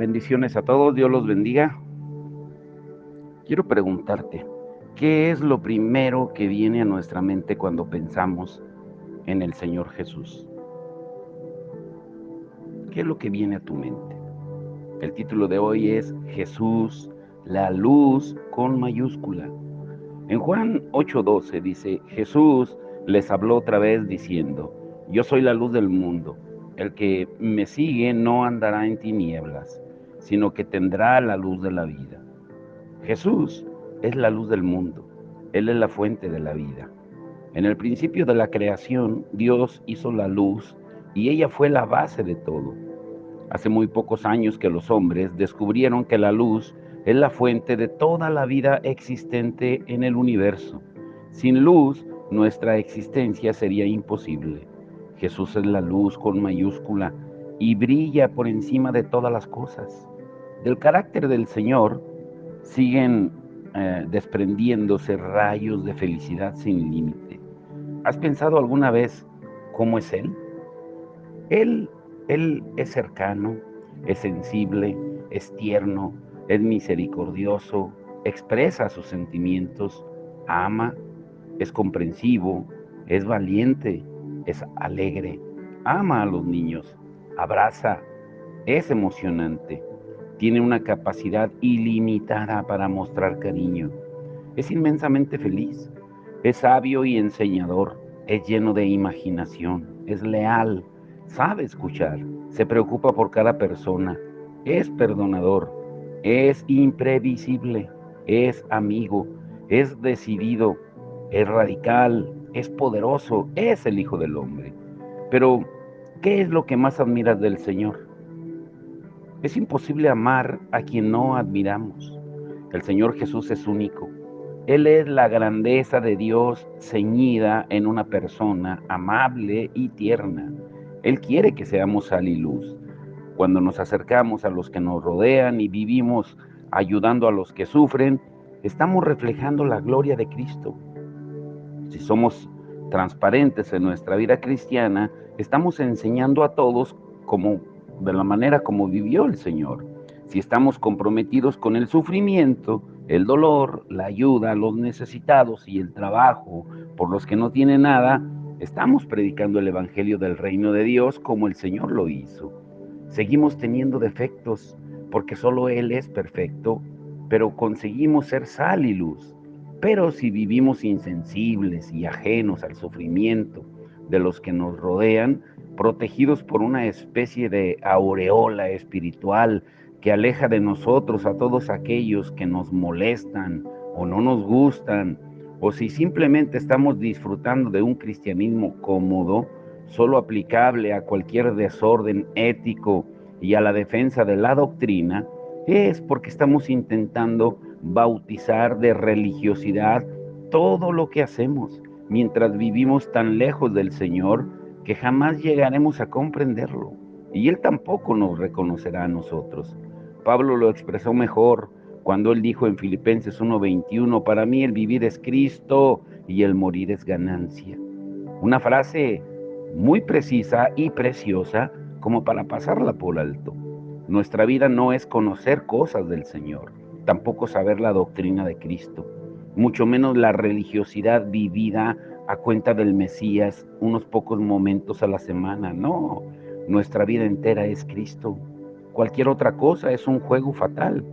Bendiciones a todos, Dios los bendiga. Quiero preguntarte, ¿qué es lo primero que viene a nuestra mente cuando pensamos en el Señor Jesús? ¿Qué es lo que viene a tu mente? El título de hoy es Jesús, la luz con mayúscula. En Juan 8:12 dice, Jesús les habló otra vez diciendo, yo soy la luz del mundo. El que me sigue no andará en tinieblas, sino que tendrá la luz de la vida. Jesús es la luz del mundo. Él es la fuente de la vida. En el principio de la creación, Dios hizo la luz y ella fue la base de todo. Hace muy pocos años que los hombres descubrieron que la luz es la fuente de toda la vida existente en el universo. Sin luz, nuestra existencia sería imposible. Jesús es la luz con mayúscula y brilla por encima de todas las cosas. Del carácter del Señor siguen desprendiéndose rayos de felicidad sin límite. ¿Has pensado alguna vez cómo es Él? Él, Él es cercano, es sensible, es tierno, es misericordioso, expresa sus sentimientos, ama, es comprensivo, es valiente, es alegre, ama a los niños, abraza, es emocionante, tiene una capacidad ilimitada para mostrar cariño, es inmensamente feliz, es sabio y enseñador, es lleno de imaginación, es leal, sabe escuchar, se preocupa por cada persona, es perdonador, es imprevisible, es amigo, es decidido, es radical, es poderoso, es el Hijo del Hombre. Pero, ¿qué es lo que más admiras del Señor? Es imposible amar a quien no admiramos. El Señor Jesús es único. Él es la grandeza de Dios ceñida en una persona amable y tierna. Él quiere que seamos sal y luz. Cuando nos acercamos a los que nos rodean y vivimos ayudando a los que sufren, estamos reflejando la gloria de Cristo. Si somos transparentes en nuestra vida cristiana, estamos enseñando a todos como de la manera como vivió el Señor. Si estamos comprometidos con el sufrimiento, el dolor, la ayuda a los necesitados y el trabajo por los que no tienen nada, estamos predicando el evangelio del reino de Dios como el Señor lo hizo. Seguimos teniendo defectos porque solo Él es perfecto, pero conseguimos ser sal y luz. Pero si vivimos insensibles y ajenos al sufrimiento de los que nos rodean, protegidos por una especie de aureola espiritual que aleja de nosotros a todos aquellos que nos molestan o no nos gustan, o si simplemente estamos disfrutando de un cristianismo cómodo, solo aplicable a cualquier desorden ético y a la defensa de la doctrina, es porque estamos intentando bautizar de religiosidad todo lo que hacemos, mientras vivimos tan lejos del Señor que jamás llegaremos a comprenderlo, y Él tampoco nos reconocerá a nosotros. Pablo lo expresó mejor cuando él dijo en Filipenses 1:21, para mí el vivir es Cristo y el morir es ganancia. Una frase muy precisa y preciosa como para pasarla por alto. Nuestra vida no es conocer cosas del Señor, tampoco saber la doctrina de Cristo, mucho menos la religiosidad vivida a cuenta del Mesías unos pocos momentos a la semana. No, nuestra vida entera es Cristo. Cualquier otra cosa es un juego fatal.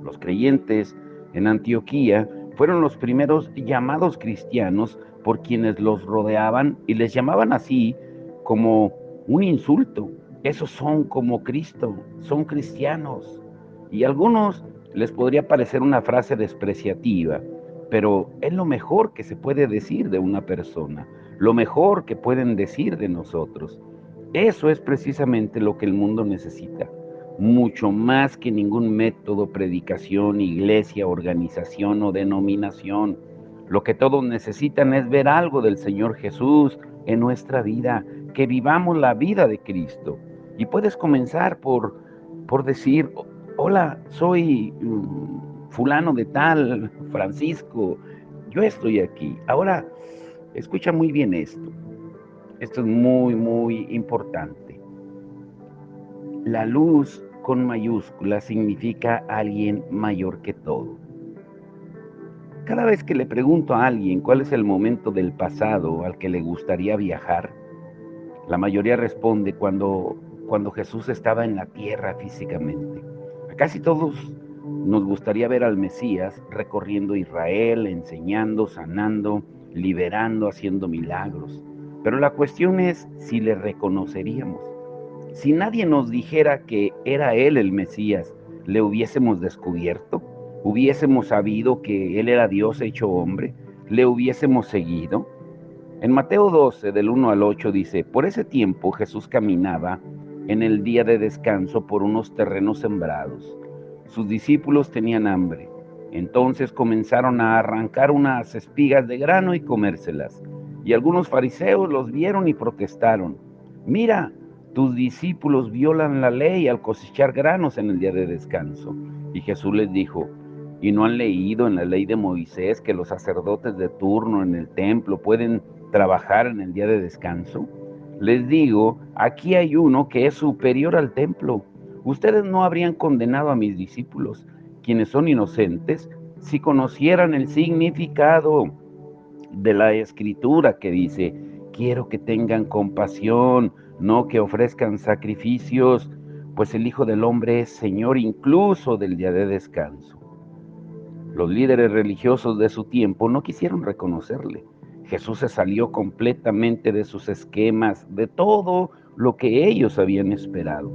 Los creyentes en Antioquía fueron los primeros llamados cristianos por quienes los rodeaban y les llamaban así como un insulto. Esos son como Cristo, son cristianos. Y a algunos les podría parecer una frase despreciativa, pero es lo mejor que se puede decir de una persona, lo mejor que pueden decir de nosotros. Eso es precisamente lo que el mundo necesita, mucho más que ningún método, predicación, iglesia, organización o denominación. Lo que todos necesitan es ver algo del Señor Jesús en nuestra vida, que vivamos la vida de Cristo. Y puedes comenzar por decir, hola, soy fulano de tal, Francisco, yo estoy aquí. Ahora, escucha muy bien esto. Esto es muy, muy importante. La luz con mayúscula significa alguien mayor que todo. Cada vez que le pregunto a alguien cuál es el momento del pasado al que le gustaría viajar, la mayoría responde cuando Jesús estaba en la tierra físicamente. A casi todos nos gustaría ver al Mesías recorriendo Israel, enseñando, sanando, liberando, haciendo milagros. Pero la cuestión es si le reconoceríamos. Si nadie nos dijera que era Él el Mesías, ¿le hubiésemos descubierto? ¿Hubiésemos sabido que Él era Dios hecho hombre? ¿Le hubiésemos seguido? En Mateo 12, del 1 al 8 dice, por ese tiempo Jesús caminaba en el día de descanso por unos terrenos sembrados. Sus discípulos tenían hambre. Entonces comenzaron a arrancar unas espigas de grano y comérselas. Y algunos fariseos los vieron y protestaron. Mira, tus discípulos violan la ley al cosechar granos en el día de descanso. Y Jesús les dijo, ¿y no han leído en la ley de Moisés que los sacerdotes de turno en el templo pueden trabajar en el día de descanso? Les digo, aquí hay uno que es superior al templo. Ustedes no habrían condenado a mis discípulos, quienes son inocentes, si conocieran el significado de la escritura que dice, quiero que tengan compasión, no que ofrezcan sacrificios, pues el Hijo del Hombre es Señor incluso del día de descanso. Los líderes religiosos de su tiempo no quisieron reconocerle. Jesús se salió completamente de sus esquemas, de todo lo que ellos habían esperado.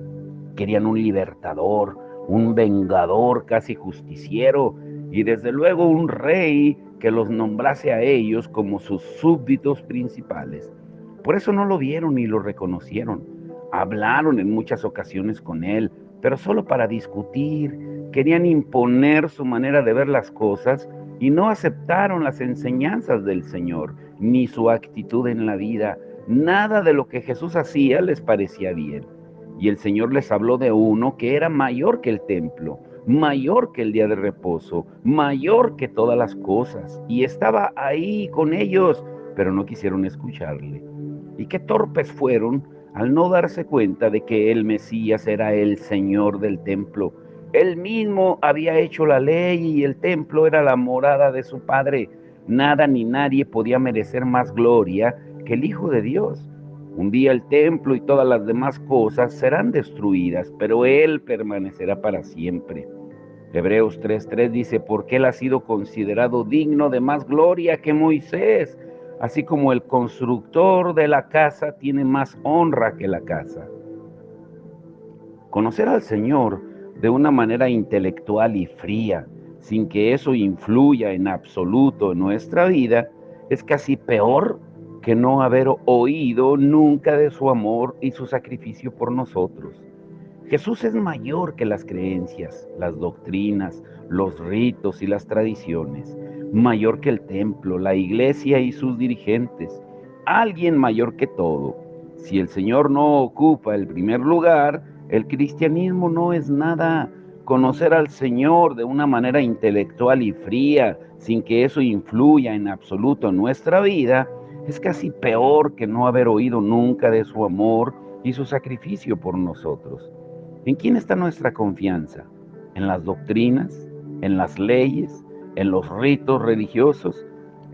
Querían un libertador, un vengador casi justiciero y desde luego un rey que los nombrase a ellos como sus súbditos principales. Por eso no lo vieron ni lo reconocieron. Hablaron en muchas ocasiones con él, pero solo para discutir. Querían imponer su manera de ver las cosas y no aceptaron las enseñanzas del Señor, ni su actitud en la vida. Nada de lo que Jesús hacía les parecía bien. Y el Señor les habló de uno que era mayor que el templo, mayor que el día de reposo, mayor que todas las cosas. Y estaba ahí con ellos, pero no quisieron escucharle. Y qué torpes fueron al no darse cuenta de que el Mesías era el Señor del templo. Él mismo había hecho la ley y el templo era la morada de su Padre. Nada ni nadie podía merecer más gloria que el Hijo de Dios. Un día el templo y todas las demás cosas serán destruidas, pero Él permanecerá para siempre. Hebreos 3:3 dice, porque Él ha sido considerado digno de más gloria que Moisés, así como el constructor de la casa tiene más honra que la casa. Conocer al Señor de una manera intelectual y fría, sin que eso influya en absoluto en nuestra vida, es casi peor que no haber oído nunca de su amor y su sacrificio por nosotros. Jesús es mayor que las creencias, las doctrinas, los ritos y las tradiciones, mayor que el templo, la iglesia y sus dirigentes, alguien mayor que todo. Si el Señor no ocupa el primer lugar, el cristianismo no es nada. Conocer al Señor de una manera intelectual y fría, sin que eso influya en absoluto en nuestra vida, es casi peor que no haber oído nunca de su amor y su sacrificio por nosotros. ¿En quién está nuestra confianza? ¿En las doctrinas? ¿En las leyes? ¿En los ritos religiosos?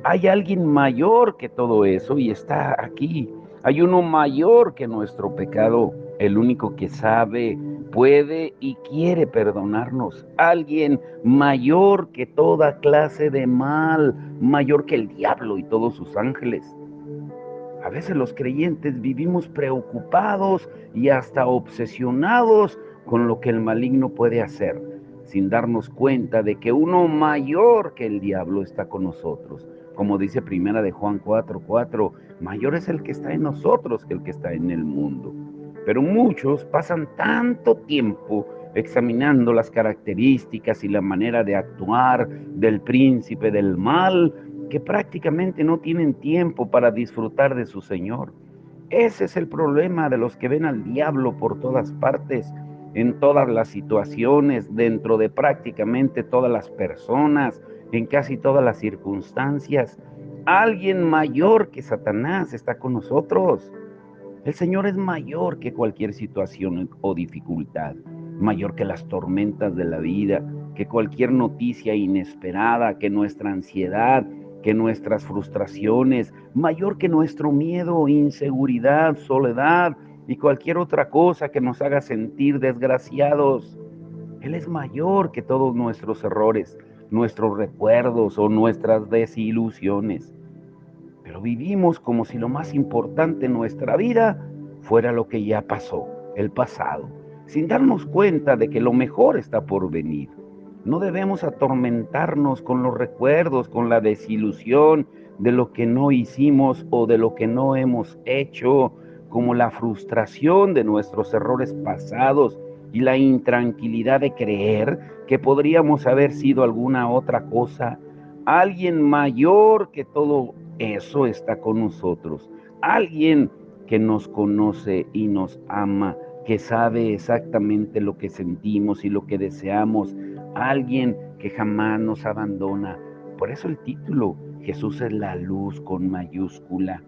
Hay alguien mayor que todo eso y está aquí. Hay uno mayor que nuestro pecado, el único que sabe, puede y quiere perdonarnos. Alguien mayor que toda clase de mal, mayor que el diablo y todos sus ángeles. A veces los creyentes vivimos preocupados y hasta obsesionados con lo que el maligno puede hacer, sin darnos cuenta de que uno mayor que el diablo está con nosotros. Como dice primera de Juan 4:4, mayor es el que está en nosotros que el que está en el mundo. Pero muchos pasan tanto tiempo examinando las características y la manera de actuar del príncipe del mal, que prácticamente no tienen tiempo para disfrutar de su Señor. Ese es el problema de los que ven al diablo por todas partes, en todas las situaciones, dentro de prácticamente todas las personas, en casi todas las circunstancias. Alguien mayor que Satanás está con nosotros. El Señor es mayor que cualquier situación o dificultad, mayor que las tormentas de la vida, que cualquier noticia inesperada, que nuestra ansiedad, que nuestras frustraciones, mayor que nuestro miedo, inseguridad, soledad y cualquier otra cosa que nos haga sentir desgraciados. Él es mayor que todos nuestros errores, nuestros recuerdos o nuestras desilusiones. Pero vivimos como si lo más importante en nuestra vida fuera lo que ya pasó, el pasado, sin darnos cuenta de que lo mejor está por venir. No debemos atormentarnos con los recuerdos, con la desilusión de lo que no hicimos o de lo que no hemos hecho, como la frustración de nuestros errores pasados y la intranquilidad de creer que podríamos haber sido alguna otra cosa. Alguien mayor que todo eso está con nosotros. Alguien que nos conoce y nos ama, que sabe exactamente lo que sentimos y lo que deseamos. Alguien que jamás nos abandona. Por eso el título, Jesús es la luz con mayúscula.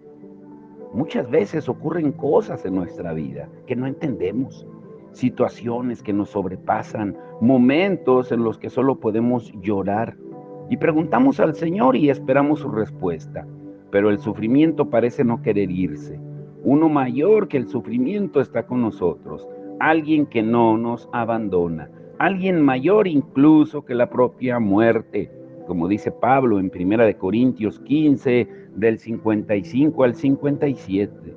Muchas veces ocurren cosas en nuestra vida que no entendemos, situaciones que nos sobrepasan, momentos en los que solo podemos llorar y preguntamos al Señor y esperamos su respuesta, pero el sufrimiento parece no querer irse. Uno mayor que el sufrimiento está con nosotros, alguien que no nos abandona, alguien mayor incluso que la propia muerte, como dice Pablo en 1 Corintios 15, del 55 al 57.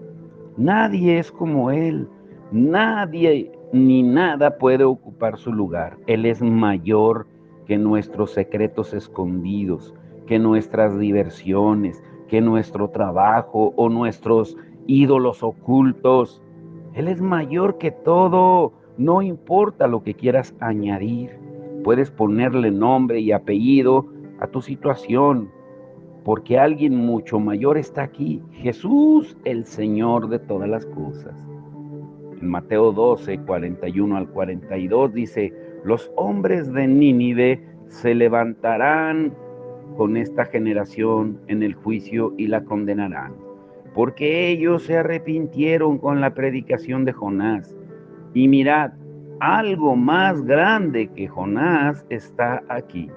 Nadie es como Él, nadie ni nada puede ocupar su lugar. Él es mayor que nuestros secretos escondidos, que nuestras diversiones, que nuestro trabajo o nuestros ídolos ocultos. Él es mayor que todo, no importa lo que quieras añadir. Puedes ponerle nombre y apellido a tu situación, porque alguien mucho mayor está aquí, Jesús, el Señor de todas las cosas. En Mateo 12, 41 al 42 dice, los hombres de Nínive se levantarán con esta generación en el juicio y la condenarán, porque ellos se arrepintieron con la predicación de Jonás. Y mirad, algo más grande que Jonás está aquí.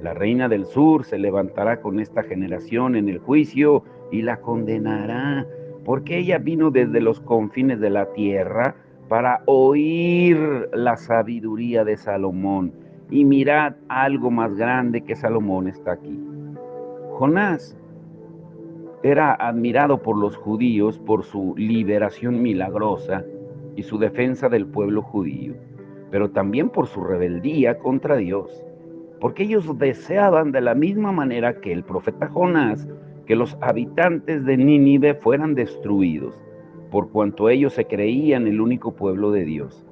La reina del sur se levantará con esta generación en el juicio y la condenará, porque ella vino desde los confines de la tierra para oír la sabiduría de Salomón. Y mirad, algo más grande que Salomón está aquí. Jonás era admirado por los judíos por su liberación milagrosa y su defensa del pueblo judío, pero también por su rebeldía contra Dios, porque ellos deseaban de la misma manera que el profeta Jonás que los habitantes de Nínive fueran destruidos, por cuanto ellos se creían el único pueblo de Dios.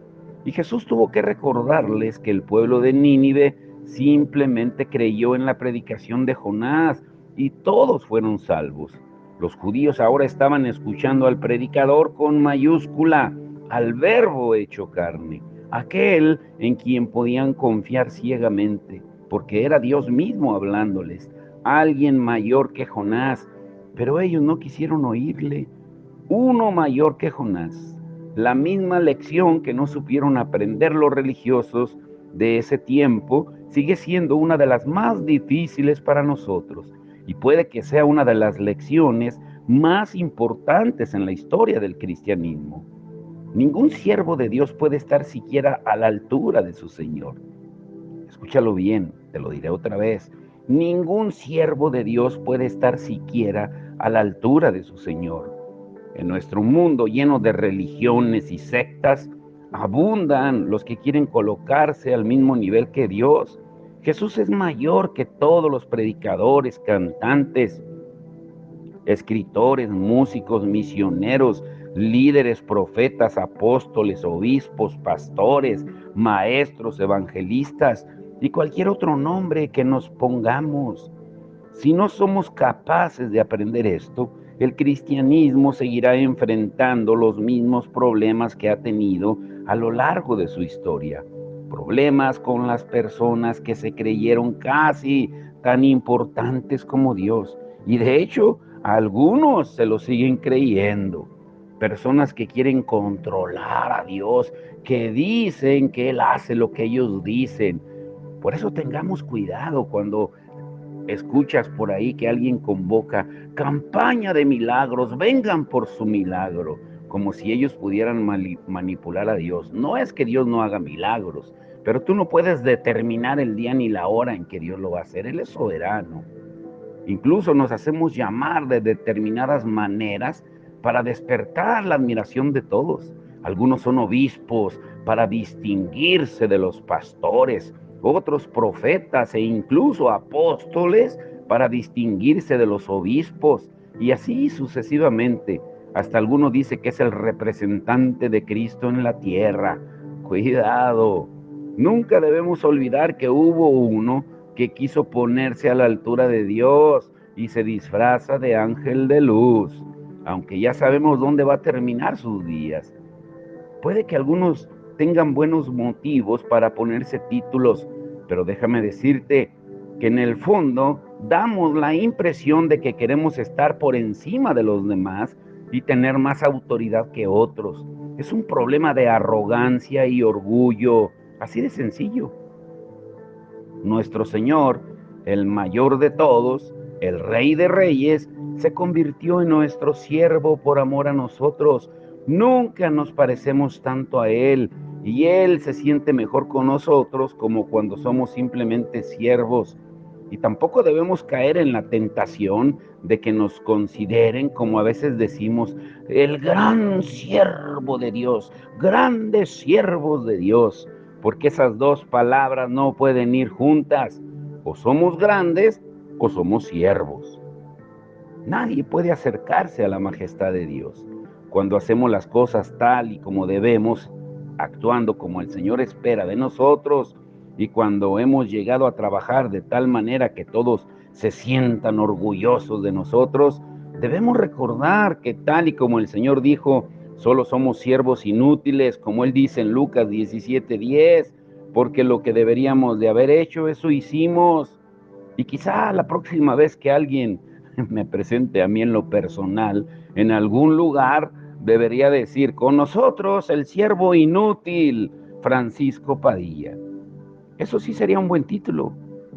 Y Jesús tuvo que recordarles que el pueblo de Nínive simplemente creyó en la predicación de Jonás y todos fueron salvos. Los judíos ahora estaban escuchando al predicador con mayúscula, al Verbo hecho carne, aquel en quien podían confiar ciegamente, porque era Dios mismo hablándoles, alguien mayor que Jonás, pero ellos no quisieron oírle. Uno mayor que Jonás, la misma lección que no supieron aprender los religiosos de ese tiempo, sigue siendo una de las más difíciles para nosotros y puede que sea una de las lecciones más importantes en la historia del cristianismo. Ningún siervo de Dios puede estar siquiera a la altura de su Señor. Escúchalo bien, te lo diré otra vez. Ningún siervo de Dios puede estar siquiera a la altura de su Señor. En nuestro mundo lleno de religiones y sectas, abundan los que quieren colocarse al mismo nivel que Dios. Jesús es mayor que todos los predicadores, cantantes, escritores, músicos, misioneros, líderes, profetas, apóstoles, obispos, pastores, maestros, evangelistas y cualquier otro nombre que nos pongamos. Si no somos capaces de aprender esto, el cristianismo seguirá enfrentando los mismos problemas que ha tenido a lo largo de su historia. Problemas con las personas que se creyeron casi tan importantes como Dios. Y de hecho, algunos se lo siguen creyendo. personas que quieren controlar a Dios, que dicen que Él hace lo que ellos dicen. Por eso tengamos cuidado cuando escuchas por ahí que alguien convoca campaña de milagros, vengan por su milagro, como si ellos pudieran manipular a Dios. No es que Dios no haga milagros, pero tú no puedes determinar el día ni la hora en que Dios lo va a hacer. Él es soberano. Incluso nos hacemos llamar de determinadas maneras para despertar la admiración de todos. Algunos son obispos para distinguirse de los pastores, otros profetas e incluso apóstoles para distinguirse de los obispos, y así sucesivamente. Hasta alguno dice que es el representante de Cristo en la tierra. Cuidado, nunca debemos olvidar que hubo uno que quiso ponerse a la altura de Dios y se disfraza de ángel de luz, aunque ya sabemos dónde va a terminar sus días. Puede que algunos tengan buenos motivos para ponerse títulos, pero déjame decirte que en el fondo damos la impresión de que queremos estar por encima de los demás y tener más autoridad que otros. Es un problema de arrogancia y orgullo, así de sencillo. Nuestro Señor, el mayor de todos, el Rey de Reyes, se convirtió en nuestro siervo por amor a nosotros. Nunca nos parecemos tanto a Él, y Él se siente mejor con nosotros como cuando somos simplemente siervos. Y tampoco debemos caer en la tentación de que nos consideren, como a veces decimos, el gran siervo de Dios, grandes siervos de Dios, porque esas dos palabras no pueden ir juntas. O somos grandes o somos siervos. Nadie puede acercarse a la majestad de Dios. Cuando hacemos las cosas tal y como debemos, actuando como el Señor espera de nosotros, y cuando hemos llegado a trabajar de tal manera que todos se sientan orgullosos de nosotros, debemos recordar que tal y como el Señor dijo, solo somos siervos inútiles, como Él dice en Lucas 17:10, porque lo que deberíamos de haber hecho, eso hicimos. Y quizá la próxima vez que alguien me presente a mí en lo personal, en algún lugar, debería decir, con nosotros el siervo inútil, Francisco Padilla. Eso sí sería un buen título,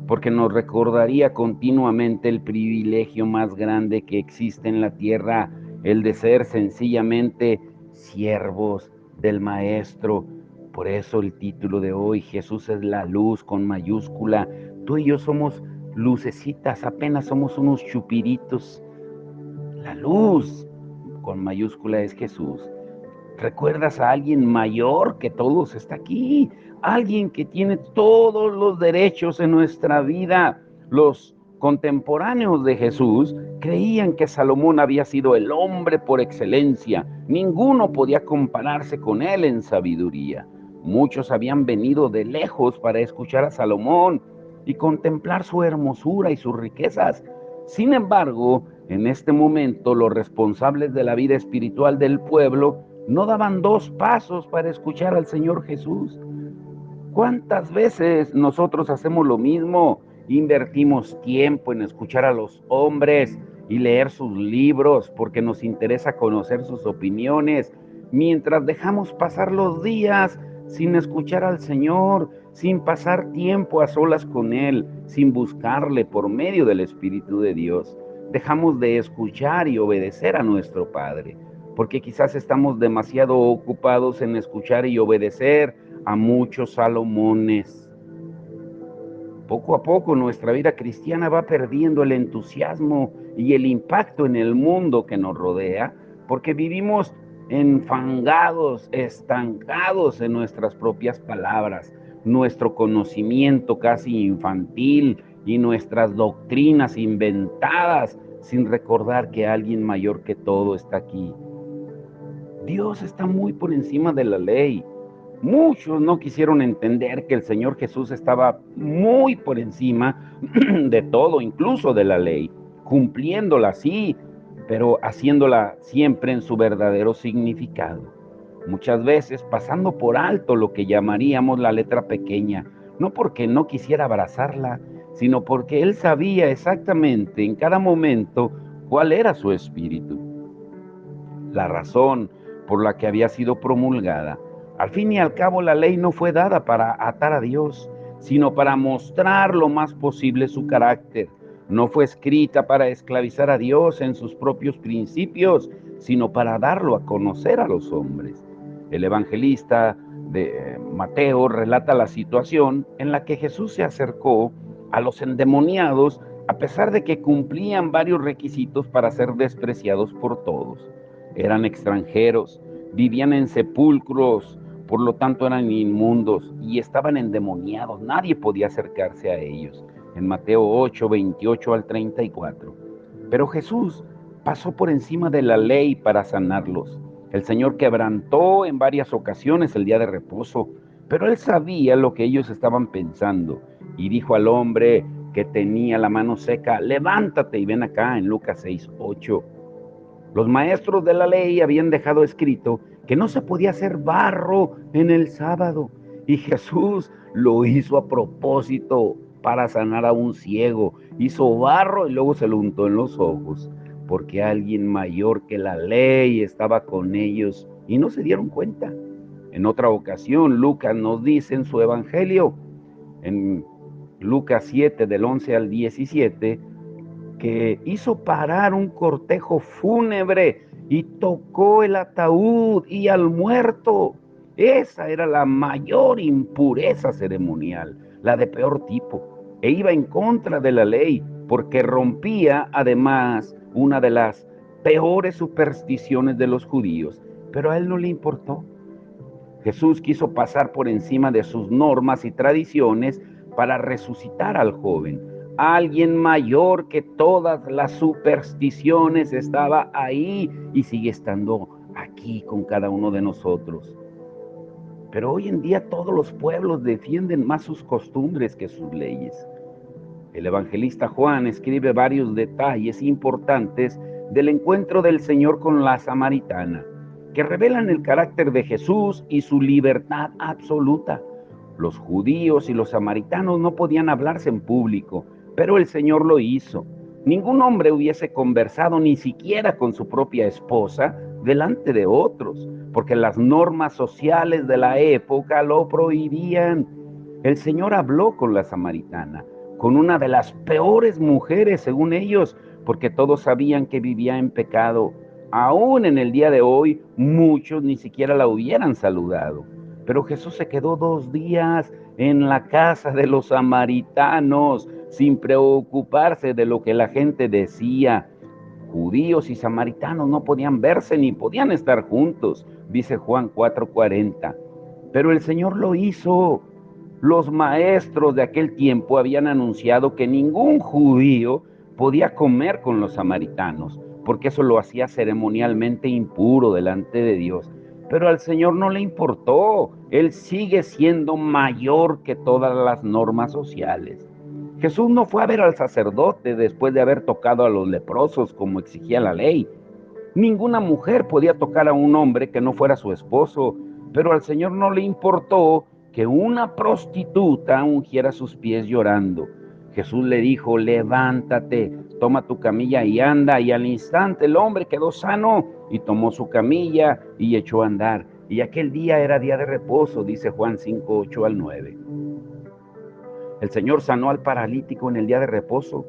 porque nos recordaría continuamente el privilegio más grande que existe en la tierra, el de ser sencillamente siervos del Maestro. Por eso el título de hoy, Jesús es la luz con mayúscula. Tú y yo somos lucecitas, apenas somos unos chupiritos. La luz con mayúscula es Jesús. ¿Recuerdas a alguien mayor que todos? Está aquí. Alguien que tiene todos los derechos en nuestra vida. Los contemporáneos de Jesús creían que Salomón había sido el hombre por excelencia. Ninguno podía compararse con él en sabiduría. Muchos habían venido de lejos para escuchar a Salomón y contemplar su hermosura y sus riquezas. Sin embargo, en este momento, los responsables de la vida espiritual del pueblo no daban dos pasos para escuchar al Señor Jesús. ¿Cuántas veces nosotros hacemos lo mismo? Invertimos tiempo en escuchar a los hombres y leer sus libros porque nos interesa conocer sus opiniones, mientras dejamos pasar los días sin escuchar al Señor, sin pasar tiempo a solas con Él, sin buscarle por medio del Espíritu de Dios. Dejamos de escuchar y obedecer a nuestro Padre, porque quizás estamos demasiado ocupados en escuchar y obedecer a muchos Salomones. Poco a poco nuestra vida cristiana va perdiendo el entusiasmo y el impacto en el mundo que nos rodea, porque vivimos enfangados, estancados en nuestras propias palabras, nuestro conocimiento casi infantil y nuestras doctrinas inventadas, sin recordar que alguien mayor que todo está aquí. Dios está muy por encima de la ley. Muchos no quisieron entender que el Señor Jesús estaba muy por encima de todo, incluso de la ley, cumpliéndola sí, pero haciéndola siempre en su verdadero significado. Muchas veces pasando por alto lo que llamaríamos la letra pequeña, no porque no quisiera abrazarla, sino porque Él sabía exactamente en cada momento cuál era su espíritu. La razón por la que había sido promulgada. Al fin y al cabo, la ley no fue dada para atar a Dios, sino para mostrar lo más posible su carácter. No fue escrita para esclavizar a Dios en sus propios principios, sino para darlo a conocer a los hombres. El evangelista de Mateo relata la situación en la que Jesús se acercó a los endemoniados a pesar de que cumplían varios requisitos para ser despreciados por todos. Eran extranjeros, vivían en sepulcros, por lo tanto eran inmundos y estaban endemoniados. Nadie podía acercarse a ellos. En Mateo 8, 28 al 34. Pero Jesús pasó por encima de la ley para sanarlos. El Señor quebrantó en varias ocasiones el día de reposo, pero Él sabía lo que ellos estaban pensando y dijo al hombre que tenía la mano seca: levántate y ven acá, en Lucas 6, 8. Los maestros de la ley habían dejado escrito que no se podía hacer barro en el sábado, y Jesús lo hizo a propósito para sanar a un ciego. Hizo barro y luego se lo untó en los ojos, porque alguien mayor que la ley estaba con ellos y no se dieron cuenta. En otra ocasión, Lucas nos dice en su evangelio, en Lucas 7, del 11 al 17, que hizo parar un cortejo fúnebre y tocó el ataúd y al muerto. Esa era la mayor impureza ceremonial, la de peor tipo, e iba en contra de la ley, porque rompía además una de las peores supersticiones de los judíos. Pero a él no le importó. Jesús quiso pasar por encima de sus normas y tradiciones para resucitar al joven. Alguien mayor que todas las supersticiones estaba ahí y sigue estando aquí con cada uno de nosotros. Pero hoy en día todos los pueblos defienden más sus costumbres que sus leyes. El evangelista Juan escribe varios detalles importantes del encuentro del Señor con la samaritana, que revelan el carácter de Jesús y su libertad absoluta. Los judíos y los samaritanos no podían hablarse en público, pero el Señor lo hizo. Ningún hombre hubiese conversado ni siquiera con su propia esposa delante de otros, porque las normas sociales de la época lo prohibían. El Señor habló con la samaritana, con una de las peores mujeres según ellos, porque todos sabían que vivía en pecado. Aún en el día de hoy, muchos ni siquiera la hubieran saludado. Pero Jesús se quedó 2 días en la casa de los samaritanos, sin preocuparse de lo que la gente decía. Judíos y samaritanos no podían verse ni podían estar juntos, dice Juan 4:40. Pero el Señor lo hizo. Los maestros de aquel tiempo habían anunciado que ningún judío podía comer con los samaritanos, porque eso lo hacía ceremonialmente impuro delante de Dios. Pero al Señor no le importó. Él sigue siendo mayor que todas las normas sociales. Jesús no fue a ver al sacerdote después de haber tocado a los leprosos como exigía la ley. Ninguna mujer podía tocar a un hombre que no fuera su esposo, pero al Señor no le importó que una prostituta ungiera sus pies llorando. Jesús le dijo: levántate, toma tu camilla y anda. Y al instante el hombre quedó sano y tomó su camilla y echó a andar. Y aquel día era día de reposo, dice Juan 5, 8 al 9. El Señor sanó al paralítico en el día de reposo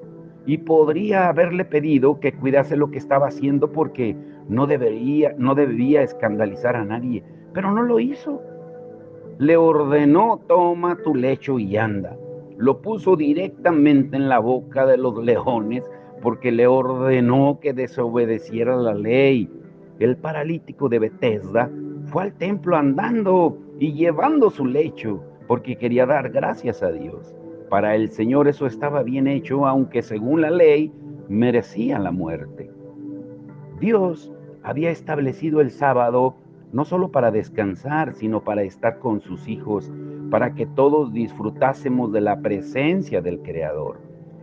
y podría haberle pedido que cuidase lo que estaba haciendo porque no debía escandalizar a nadie, pero no lo hizo. Le ordenó: toma tu lecho y anda. Lo puso directamente en la boca de los leones porque le ordenó que desobedeciera la ley. El paralítico de Betesda fue al templo andando y llevando su lecho porque quería dar gracias a Dios. Para el Señor eso estaba bien hecho, aunque según la ley merecía la muerte. Dios había establecido el sábado no solo para descansar, sino para estar con sus hijos, para que todos disfrutásemos de la presencia del Creador.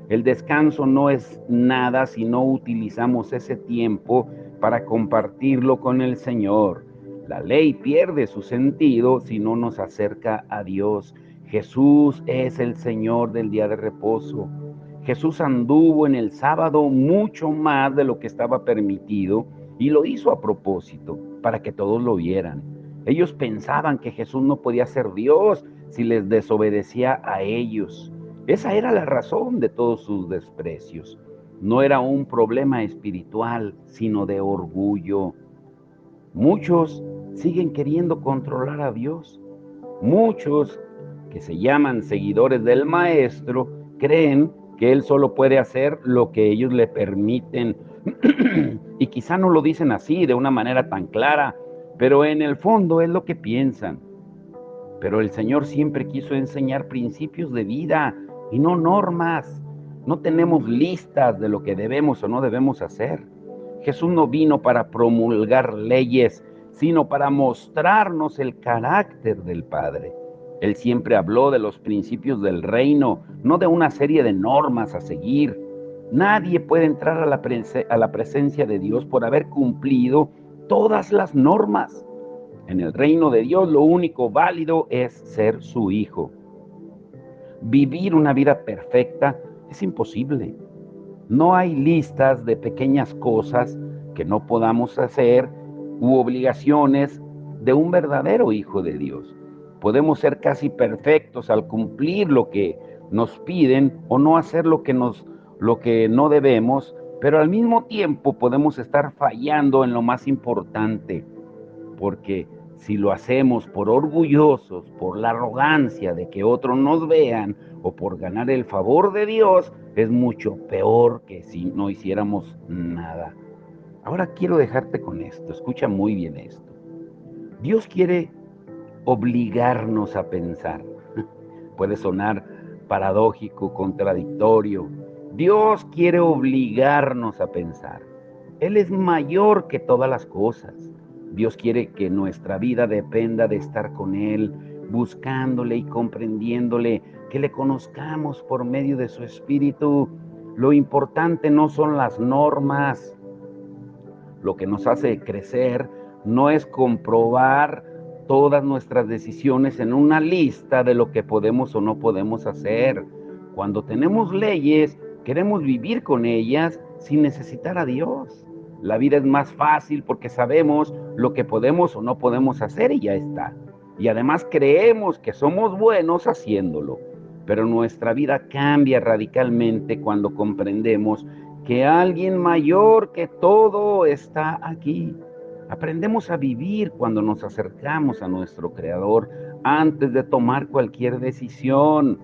El descanso no es nada si no utilizamos ese tiempo para compartirlo con el Señor. La ley pierde su sentido si no nos acerca a Dios. Jesús es el Señor del día de reposo. Jesús anduvo en el sábado mucho más de lo que estaba permitido y lo hizo a propósito, para que todos lo vieran. Ellos pensaban que Jesús no podía ser Dios si les desobedecía a ellos. Esa era la razón de todos sus desprecios. No era un problema espiritual, sino de orgullo. Muchos siguen queriendo controlar a Dios. Muchos que se llaman seguidores del Maestro creen que Él solo puede hacer lo que ellos le permiten. Y quizá no lo dicen así, de una manera tan clara, pero en el fondo es lo que piensan. Pero el Señor siempre quiso enseñar principios de vida y no normas. No tenemos listas de lo que debemos o no debemos hacer. Jesús no vino para promulgar leyes, sino para mostrarnos el carácter del Padre. Él siempre habló de los principios del reino, no de una serie de normas a seguir. Nadie puede entrar a la presencia de Dios por haber cumplido todas las normas. En el reino de Dios lo único válido es ser su hijo. Vivir una vida perfecta es imposible. No hay listas de pequeñas cosas que no podamos hacer u obligaciones de un verdadero hijo de Dios. Podemos ser casi perfectos al cumplir lo que nos piden o no hacer lo que no debemos, pero al mismo tiempo podemos estar fallando en lo más importante, porque si lo hacemos por orgullosos, por la arrogancia de que otros nos vean o por ganar el favor de Dios, es mucho peor que si no hiciéramos nada. Ahora quiero dejarte con esto, escucha muy bien esto. Dios quiere obligarnos a pensar. Puede sonar paradójico, contradictorio. Dios quiere obligarnos a pensar. Él es mayor que todas las cosas. Dios quiere que nuestra vida dependa de estar con Él, buscándole y comprendiéndole, que le conozcamos por medio de su Espíritu. Lo importante no son las normas. Lo que nos hace crecer no es comprobar todas nuestras decisiones en una lista de lo que podemos o no podemos hacer. Cuando tenemos leyes, queremos vivir con ellas sin necesitar a Dios. La vida es más fácil porque sabemos lo que podemos o no podemos hacer y ya está. Y además creemos que somos buenos haciéndolo. Pero nuestra vida cambia radicalmente cuando comprendemos que alguien mayor que todo está aquí. Aprendemos a vivir cuando nos acercamos a nuestro Creador antes de tomar cualquier decisión,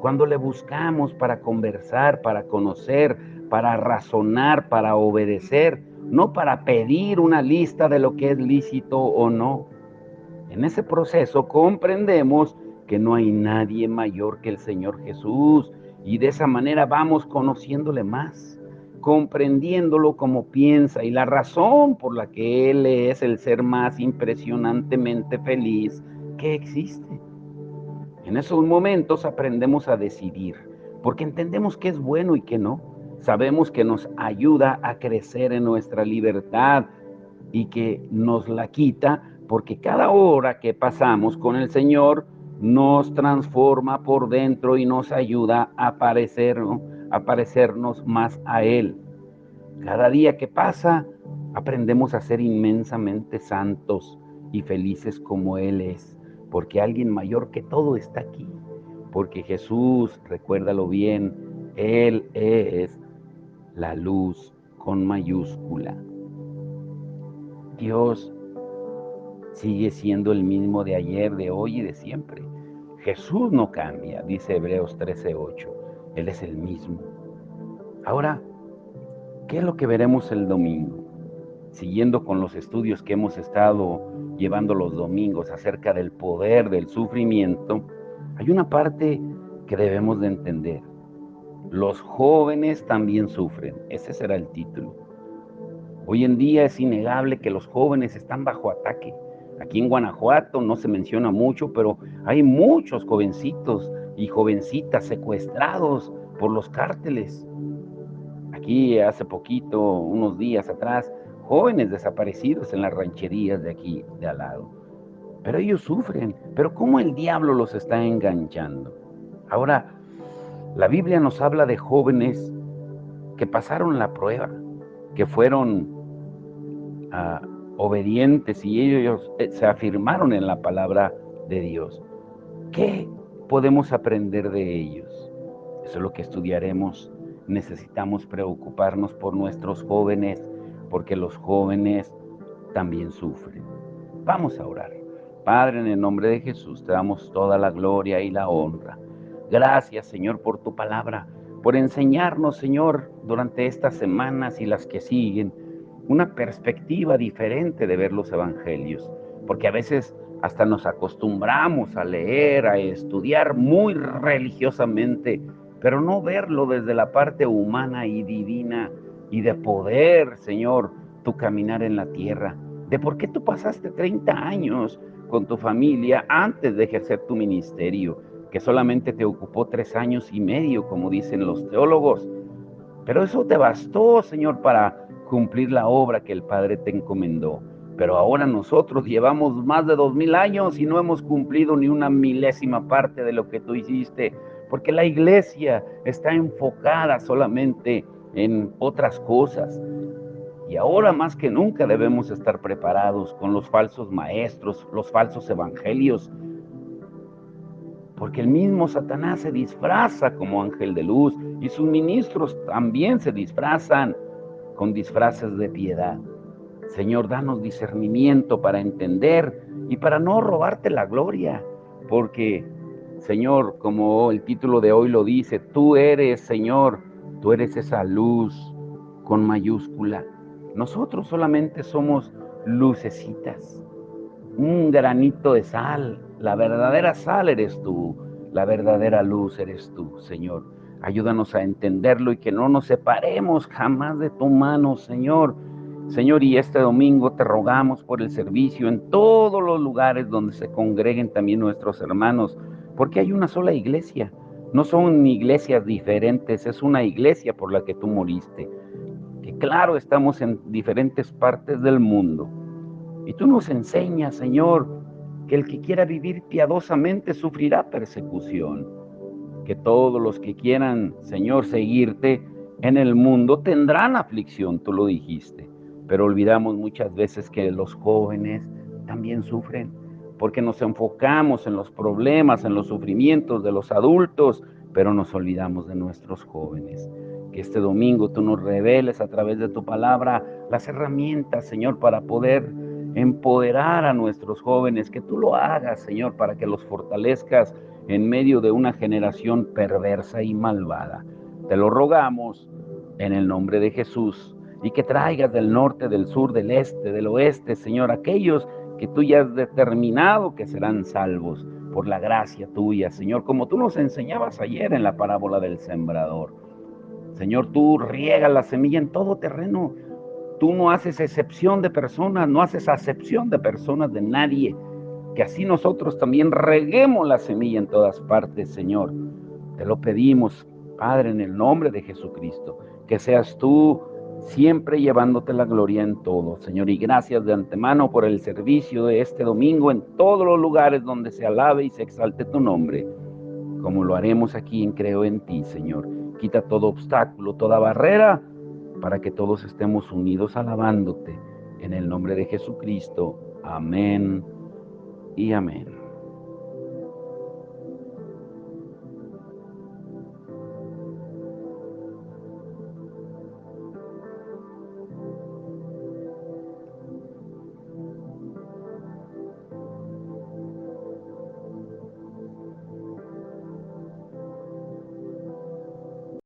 cuando le buscamos para conversar, para conocer, para razonar, para obedecer, no para pedir una lista de lo que es lícito o no. En ese proceso comprendemos que no hay nadie mayor que el Señor Jesús y de esa manera vamos conociéndole más, comprendiéndolo como piensa y la razón por la que Él es el ser más impresionantemente feliz que existe. En esos momentos aprendemos a decidir, porque entendemos qué es bueno y qué no. Sabemos que nos ayuda a crecer en nuestra libertad y que nos la quita, porque cada hora que pasamos con el Señor nos transforma por dentro y nos ayuda a parecernos más a Él. Cada día que pasa, aprendemos a ser inmensamente santos y felices como Él es, porque alguien mayor que todo está aquí. Porque Jesús, recuérdalo bien, Él es la luz con mayúscula. Dios sigue siendo el mismo de ayer, de hoy y de siempre. Jesús no cambia, dice Hebreos 13:8. Él es el mismo. Ahora, ¿qué es lo que veremos el domingo? Siguiendo con los estudios que hemos estado llevando los domingos acerca del poder del sufrimiento, hay una parte que debemos de entender. Los jóvenes también sufren. Ese será el título. Hoy en día es innegable que los jóvenes están bajo ataque. Aquí en Guanajuato no se menciona mucho, pero hay muchos jovencitos y jovencitas secuestrados por los cárteles. Aquí hace poquito, unos días atrás, jóvenes desaparecidos en las rancherías de aquí, de al lado. Pero ellos sufren. Pero ¿cómo el diablo los está enganchando? Ahora, la Biblia nos habla de jóvenes que pasaron la prueba, que fueron ah, obedientes y ellos se afirmaron en la palabra de Dios. ¿Qué podemos aprender de ellos? Eso es lo que estudiaremos. Necesitamos preocuparnos por nuestros jóvenes, porque los jóvenes también sufren. Vamos a orar. Padre, en el nombre de Jesús, te damos toda la gloria y la honra. Gracias, Señor, por tu palabra, por enseñarnos, Señor, durante estas semanas y las que siguen, una perspectiva diferente de ver los evangelios, porque a veces hasta nos acostumbramos a leer, a estudiar muy religiosamente, pero no verlo desde la parte humana y divina y de poder, Señor, tu caminar en la tierra, de por qué tú pasaste 30 años con tu familia antes de ejercer tu ministerio, que solamente te ocupó 3 años y medio, como dicen los teólogos. Pero eso te bastó, Señor, para cumplir la obra que el Padre te encomendó. Pero ahora nosotros llevamos más de 2000 años y no hemos cumplido ni una milésima parte de lo que tú hiciste, porque la iglesia está enfocada solamente en otras cosas. Y ahora más que nunca debemos estar preparados con los falsos maestros, los falsos evangelios, porque el mismo Satanás se disfraza como ángel de luz y sus ministros también se disfrazan con disfraces de piedad. Señor, danos discernimiento para entender y para no robarte la gloria, porque, Señor, como el título de hoy lo dice, tú eres, Señor, tú eres esa luz con mayúscula. Nosotros solamente somos lucecitas, un granito de sal. La verdadera sal eres tú, la verdadera luz eres tú, Señor. Ayúdanos a entenderlo y que no nos separemos jamás de tu mano, Señor. Señor, y este domingo te rogamos por el servicio en todos los lugares donde se congreguen también nuestros hermanos, porque hay una sola iglesia. No son iglesias diferentes, es una iglesia por la que tú moriste. Que claro, estamos en diferentes partes del mundo. Y tú nos enseñas, Señor, que el que quiera vivir piadosamente sufrirá persecución, que todos los que quieran, Señor, seguirte en el mundo tendrán aflicción, tú lo dijiste, pero olvidamos muchas veces que los jóvenes también sufren, porque nos enfocamos en los problemas, en los sufrimientos de los adultos, pero nos olvidamos de nuestros jóvenes. Que este domingo tú nos reveles a través de tu palabra las herramientas, Señor, para poder empoderar a nuestros jóvenes, que tú lo hagas, Señor, para que los fortalezcas en medio de una generación perversa y malvada. Te lo rogamos en el nombre de Jesús, y que traigas del norte, del sur, del este, del oeste, Señor, aquellos que tú ya has determinado que serán salvos por la gracia tuya, Señor, como tú nos enseñabas ayer en la parábola del sembrador. Señor, tú riegas la semilla en todo terreno. Tú no haces excepción de personas, no haces acepción de personas, de nadie. Que así nosotros también reguemos la semilla en todas partes, Señor. Te lo pedimos, Padre, en el nombre de Jesucristo. Que seas tú siempre llevándote la gloria en todo, Señor. Y gracias de antemano por el servicio de este domingo en todos los lugares donde se alabe y se exalte tu nombre, como lo haremos aquí en Creo en Ti, Señor. Quita todo obstáculo, toda barrera, para que todos estemos unidos alabándote. En el nombre de Jesucristo. Amén y amén.